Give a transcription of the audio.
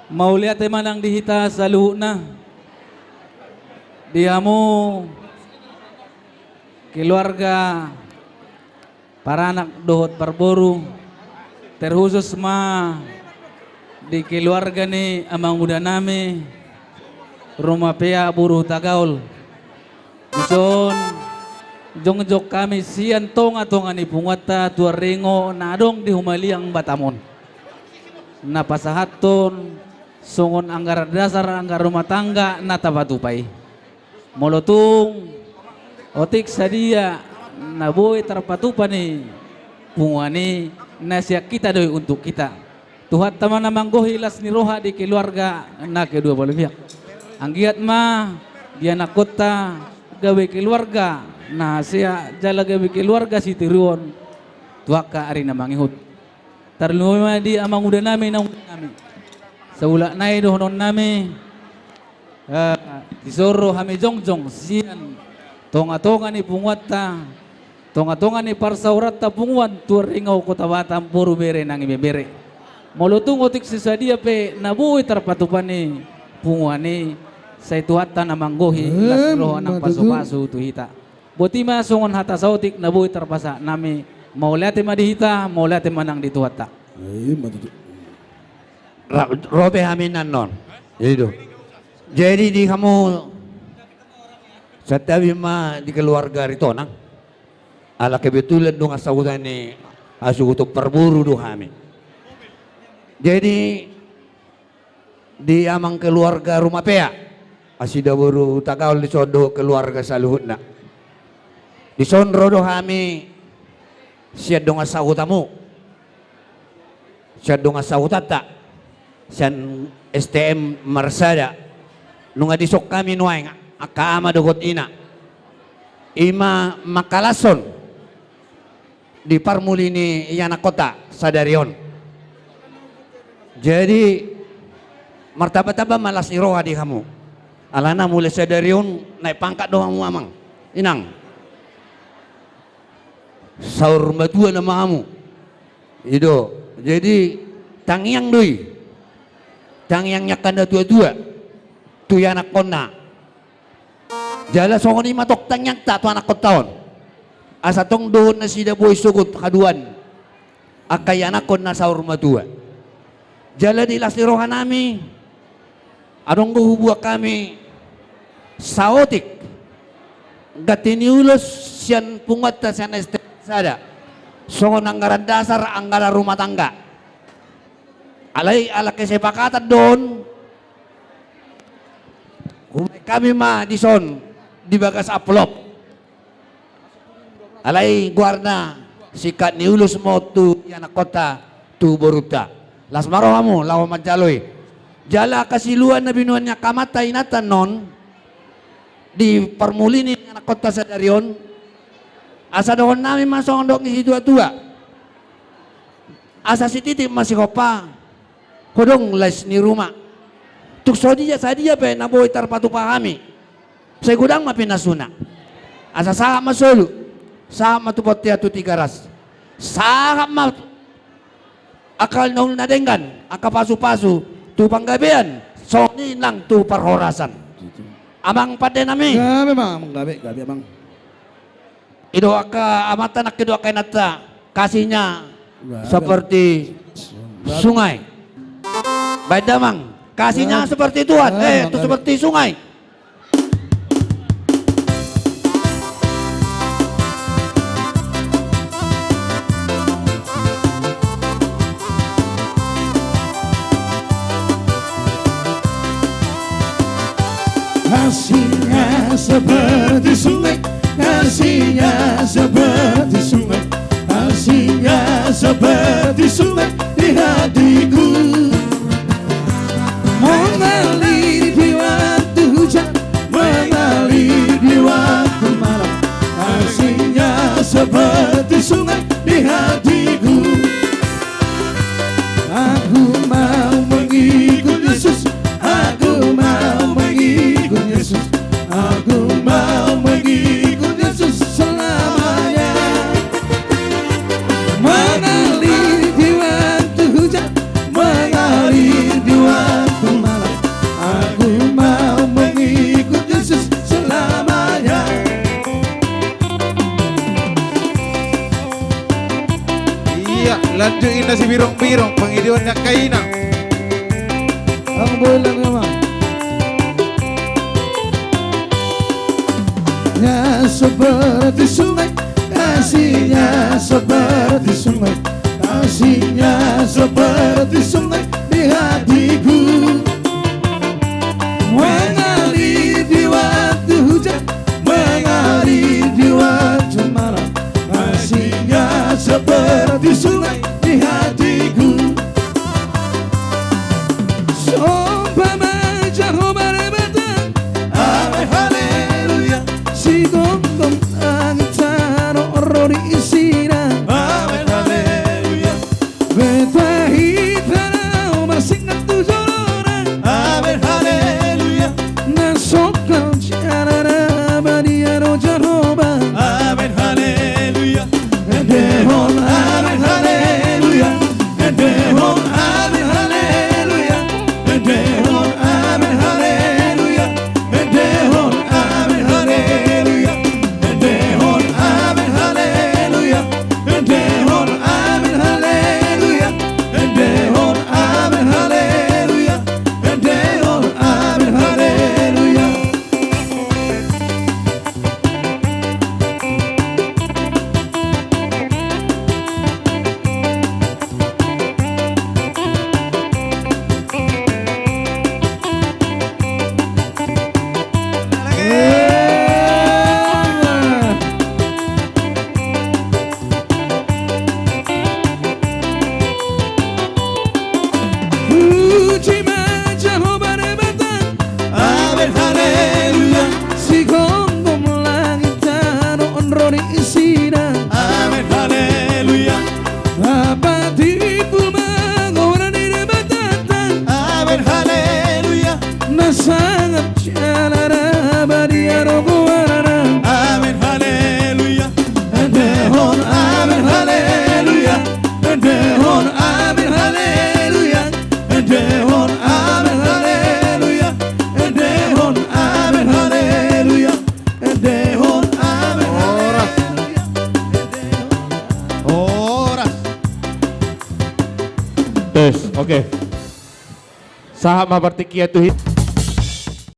Mau lihat manang dihita sa luho na. Dia mo keluarga para anak dohot parburu terkhusus di keluarga ni amang muda nami rumah pea buruh Tagaul ison jongjok kami sian tonga ni pungwata tua ringo nadong di humaliang Batamon napasahaton sungon anggaran dasar anggar rumah tangga natabatupai molotung otik sadia naboy terpatupan ni pungwani nasiak kita doi untuk kita Tuhan teman namanggo hilas ni roha di keluarga na kedua belah pihak anggiat dia nak kota gawe keluarga nah sia jala gawe keluarga si tiruon tuaka ari namangihut tarluma di amang udah nami saulak nai dohonon nami disoro hami jongjong sian tonga-tonga ni pungwata tonga-tonga ni parsaurat ta pungwan turingau kota Batam puru bere nang bere molutung otik sisadia pe nabuhi terpatupan ni pungwani say tuhatta na manggohi las roho ng paso-paso tuhita buti masungon hata sa otik nabuhi terpasa nami maulati madihita maulati manang dituhatta robe hamin nanon jadi di kamu setawi di keluarga rito nang ala kebetulan dong asagutan ni asugutok parburu do kami jadi di amang keluarga rumah pea asida buru Tagaul di sodo keluarga saluhut na di sondro do kami siya dong asagutamu siya dong asagutata siyan STM Marsada nung adisok kami nuay nga akaama dogot ina ima makalason di parmuli ni iyana kota sa Darion jadi martaba-taba malas iroha di kamu alana mulai sa Darion naik pangkat doang mu amang inang saur matua nama kamu itu jadi tangyang doi tangyang nyakanda tua-tua tu anak kona jala songoni matok tangyang ta tu anak kotaon asa tong doon na sida boy sugot kaduan akay anak kon na saur matua jala di lasirohan nami adong buhubua kami saotik gatiniulos siyan pungat ta siyan estada songon anggaran dasar anggaran rumah tangga alay ala kesepakatan doon kami dison di bagas aplop alay guarna sikat niulus mo tu anak kota tu boruta las maro kamu lawa majaloy jala kasiluan na binuan niya kamatay natan non di parmuli ni anak kota sa Darion asa doon namin masong dok ni tua-tua asa si titip masih kopa kodong les ni rumah tuk sadia pe naboy tarpatu pahami saya gudang mapinasuna asa saham masulu saham matupot tiya tu tigaras saham akal naul nadenggan akapasu-pasu tu panggabean so ni lang tu parhorasan amang pade nami gabi mang gabi amang ido aka amatan akido kay nata kasihnya seperti sungai baik damang kasihnya seperti Tuhan itu seperti sungai kasihnya seperti sungai kasihnya seperti sungai kasihnya seperti sungai di hatiku mengalir di waktu hujan mengalir di waktu malam kasihnya seperti sungai di hatiku aku mau mengikut Yesus aku mau mengikut Yesus aku mau mengikut Yesus selamanya mengalir di waktu hujan mengalir si Birong-Birong, pangiliwan na kainang. Ang buhay lang naman. Ya seperti sungai, kasihnya seperti sungai, kasihnya seperti sungai di hatiku, mengalir di waktu hujan, mengalir di waktu malam, kasihnya seperti sungai di hatiku. Seumpama Jehovah rebatan, amin haleluya. Si gonggong angin oro diisina, amin haleluya. Betahi tanah bersingat tujuh orang, amin haleluya. Nasokal jarana badiaro Jehovah, amin haleluya. Dehon amin haleluya, dehon amin haleluya, dehon amin haleluya, dehon amin haleluya, dehon amin haleluya, dehon amin haleluya, dehon amin haleluya, dehon amin haleluya. Puji Jehovah rebatan, amin haleluya. Si gonggong langit tanah onro diisina, amin haleluya. Apa tipu mengora di rebatan, amin haleluya. Nasangat jalara badiaro guarana, amin haleluya. Dehon amin haleluya, dehon amin haleluya, dehon amin haleluya, dehon amin haleluya, dehon amin haleluya. Oras. Tes, oke. Saha mabartikia tuh hit.